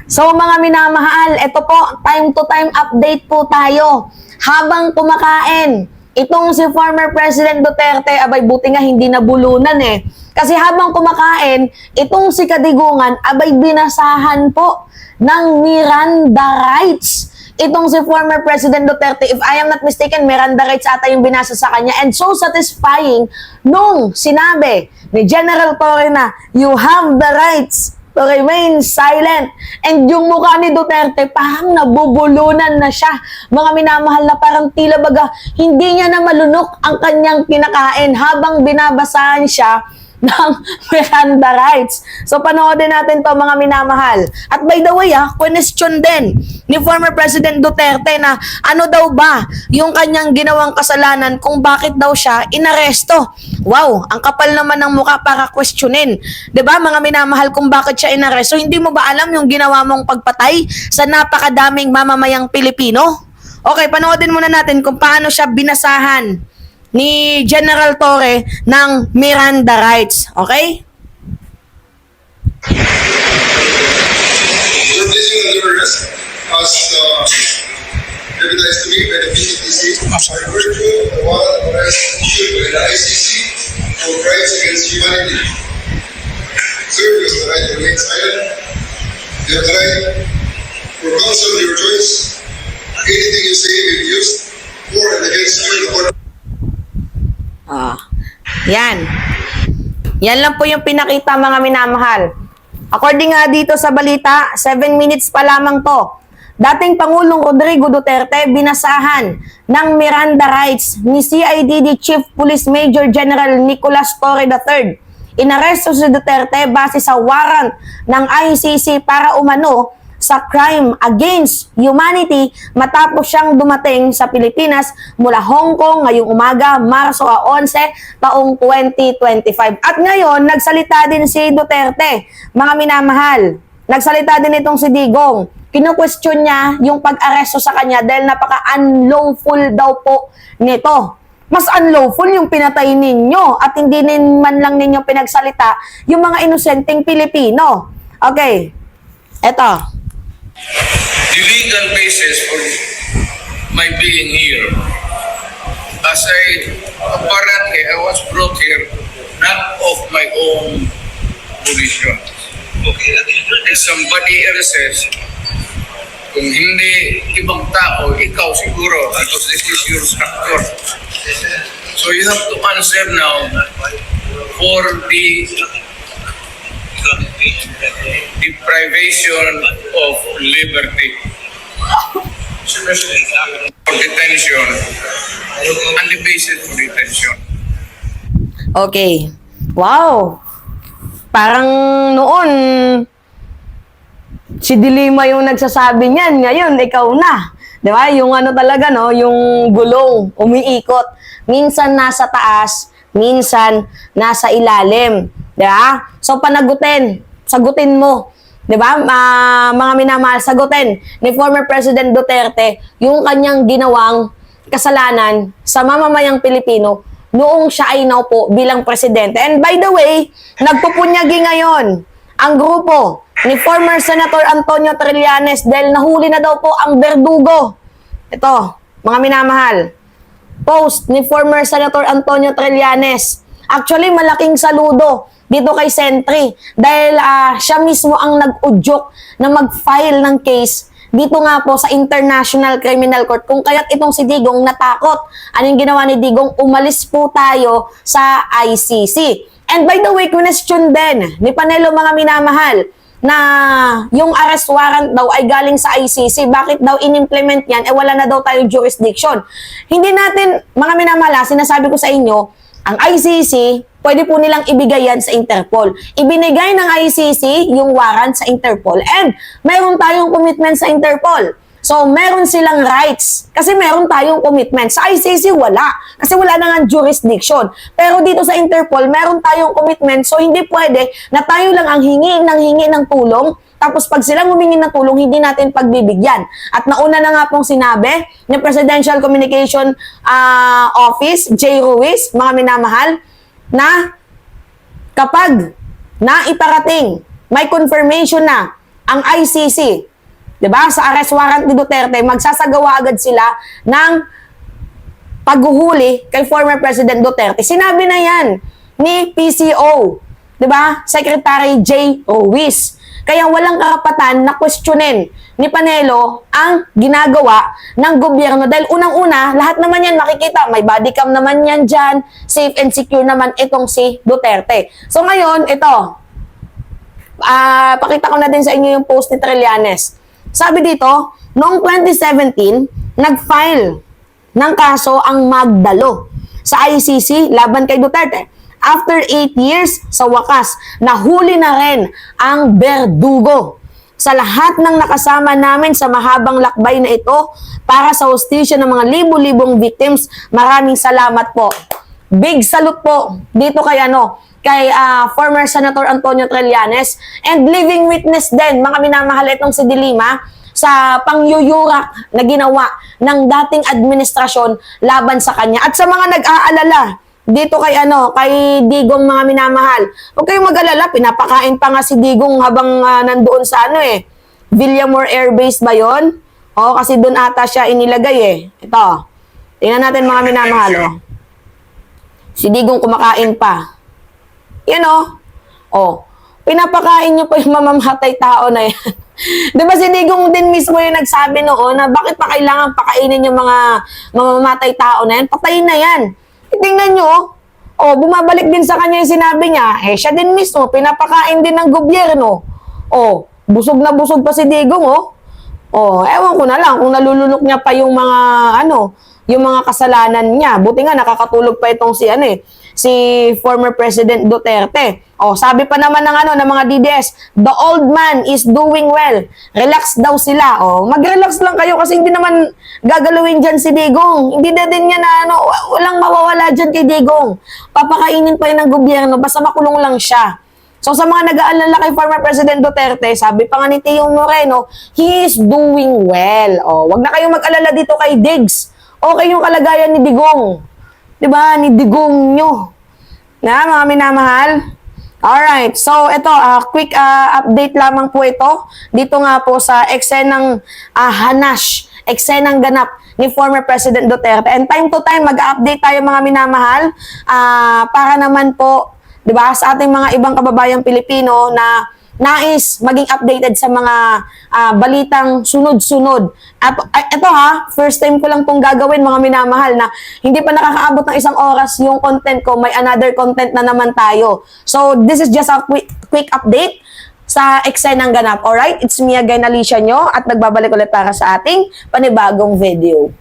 So mga minamahal, ito po, time to time update po tayo. Habang kumakain, itong si former President Duterte, abay buti nga hindi nabulunan eh. Kasi habang kumakain, itong si Kadigungan, abay binasahan po ng Miranda rights. Itong si former President Duterte, if I am not mistaken, Miranda rights ata yung binasa sa kanya. And so satisfying nung sinabi ni General Torre na, you have the rights to remain silent. And yung mukha ni Duterte, parang nabubulunan na siya. Mga minamahal na parang tila baga, hindi niya na malunok ang kanyang kinakain habang binabasahan siya ng Miranda rights. So, panoodin natin to mga minamahal. At by the way, question din ni former President Duterte na ano daw ba yung kanyang ginawang kasalanan kung bakit daw siya inaresto. Wow, ang kapal naman ng mukha para questionin. 'Di ba mga minamahal kung bakit siya inaresto? Hindi mo ba alam yung ginawa mong pagpatay sa napakadaming mamamayang Pilipino? Okay, panoodin muna natin kung paano siya binasahan ni General Torre ng Miranda rights. Okay? Your placing under arrest as evidenced to me by the PCTC by virtue of the warrant of arrest issued by the ICC for crimes against humanity. Sir, you have the right to remain silent. You have the right for counsel of your choice. Anything you say may be used for and against you in the court. Yan. Yan lang po yung pinakita mga minamahal. According nga dito sa balita, 7 minutes pa lamang to. Dating Pangulong Rodrigo Duterte binasahan ng Miranda rights ni CIDD Chief Police Major General Nicolas Torre III. Inaresto si Duterte base sa warrant ng ICC para umano sa crime against humanity matapos siyang dumating sa Pilipinas mula Hong Kong ngayong umaga, Marso 11, taong 2025. At ngayon, nagsalita din si Duterte, mga minamahal. Nagsalita din itong si Digong. Kino-question niya yung pag-aresto sa kanya dahil napaka-unlawful daw po nito. Mas unlawful yung pinatay ninyo at hindi man lang ninyo pinagsalita yung mga inosenteng Pilipino. Okay, eto. The legal basis for my being here, as apparently I was brought here not of my own volition. If somebody else says, kung hindi ibang tao, ikaw siguro, because this is your structure. So you have to answer now for the deprivation of liberty, especially for detention, and the basis for detention. Okay. Wow. Parang noon, si Dilima yung nagsasabi niyan. Ngayon, ikaw na. Di ba? Yung ano talaga, no? Yung gulong, umiikot. Minsan nasa taas, minsan nasa ilalim. Di ba? So, sagutin mo. Di ba? Mga minamahal, sagutin ni former President Duterte yung kanyang ginawang kasalanan sa mamamayang Pilipino noong siya ay naupo bilang presidente. And by the way, nagpupunyagi ngayon ang grupo ni former Senator Antonio Trillanes dahil nahuli na daw po ang berdugo. Ito, mga minamahal. Post ni former Senator Antonio Trillanes. Actually, malaking saludo dito kay Sentry dahil siya mismo ang nag-udyok na mag-file ng case dito nga po sa International Criminal Court kung kaya't itong si Digong natakot. Anong ginawa ni Digong? Umalis po tayo sa ICC. And by the way, question din ni Panelo mga minamahal na yung arrest warrant daw ay galing sa ICC. Bakit daw in-implement yan? Wala na daw tayong jurisdiction. Hindi natin, mga minamahal, sinasabi ko sa inyo, ang ICC, pwede po nilang ibigay yan sa Interpol. Ibinigay ng ICC yung warrant sa Interpol and meron tayong commitment sa Interpol. So, meron silang rights kasi meron tayong commitment. Sa ICC, wala. Kasi wala na nga jurisdiction. Pero dito sa Interpol, meron tayong commitment. So, hindi pwede na tayo lang ang hingi ng tulong. Tapos pag silang humingi ng tulong, hindi natin pagbibigyan. At nauna na nga pong sinabi ng Presidential Communication Office, J. Ruiz, mga minamahal, na kapag naiparating, may confirmation na ang ICC, 'di ba? Sa arrest warrant ni Duterte, magsasagawa agad sila ng paghuhuli kay former President Duterte. Sinabi na 'yan ni PCO, 'di ba? Secretary J. Ruiz. Kaya walang karapatan na questionin ni Panelo ang ginagawa ng gobyerno. Dahil unang-una, lahat naman yan makikita. May body cam naman yan dyan. Safe and secure naman itong si Duterte. So ngayon, ito. Pakita ko na din sa inyo yung post ni Trillanes. Sabi dito, noong 2017, nag-file ng kaso ang Magdalo sa ICC laban kay Duterte. After 8 years, sa wakas, nahuli na rin ang berdugo. Sa lahat ng nakasama namin sa mahabang lakbay na ito para sa hustisya ng mga libu-libong victims, maraming salamat po. Big salute po dito kay former Senator Antonio Trillanes and living witness din, mga minamahal itong si Dilima, sa pangyuyurak na ginawa ng dating administrasyon laban sa kanya. At sa mga nag-aalala, dito kay Digong, mga minamahal. Huwag kayong mag-alala, pinapakain pa nga si Digong habang nandoon sa Villamor Air Base ba yun? O, kasi doon ata siya inilagay Ito. Tingnan natin, mga minamahal, Si Digong kumakain pa. Yan pinapakain niyo pa yung mamamatay tao na yan. Di ba si Digong din mismo yung nagsabi noon na bakit pa kailangan pakainin yung mga mamamatay tao na yan? Patayin na yan. Tingnan nyo, bumabalik din sa kanya yung sinabi niya, siya din mismo, pinapakain din ng gobyerno. Busog na busog pa si Digong, ewan ko na lang kung nalulunok niya pa yung mga, yung mga kasalanan niya. Buti nga, nakakatulog pa itong si former President Duterte. Sabi pa naman ng mga DDS, the old man is doing well. Relax daw sila. Mag-relax lang kayo kasi hindi naman gagalawin dyan si Digong. Hindi na din niya walang mawawala dyan kay Digong. Papakainin pa yun ng gobyerno, basta makulong lang siya. So sa mga nag-aalala kay former President Duterte, sabi pa nga ni Tio Moreno, he is doing well. Wag na kayong mag-alala dito kay Diggs. Okay yung kalagayan ni Digong. Diba? Ni Digong nyo. Na, mga minamahal? Alright, so ito, quick update lamang po ito. Dito nga po sa eksenang hanash, eksenang ganap ni former President Duterte. And time to time, mag-update tayo, mga minamahal, para naman po, di ba, sa ating mga ibang kababayang Pilipino na nais maging updated sa mga balitang sunod-sunod. At ito first time ko lang pong gagawin, mga minamahal, na hindi pa nakakaabot ng 1 oras yung content ko, may another content na naman tayo. So this is just a quick update sa eksenang ganap. Alright, it's me again, Alicia nyo, at nagbabalik ulit para sa ating panibagong video.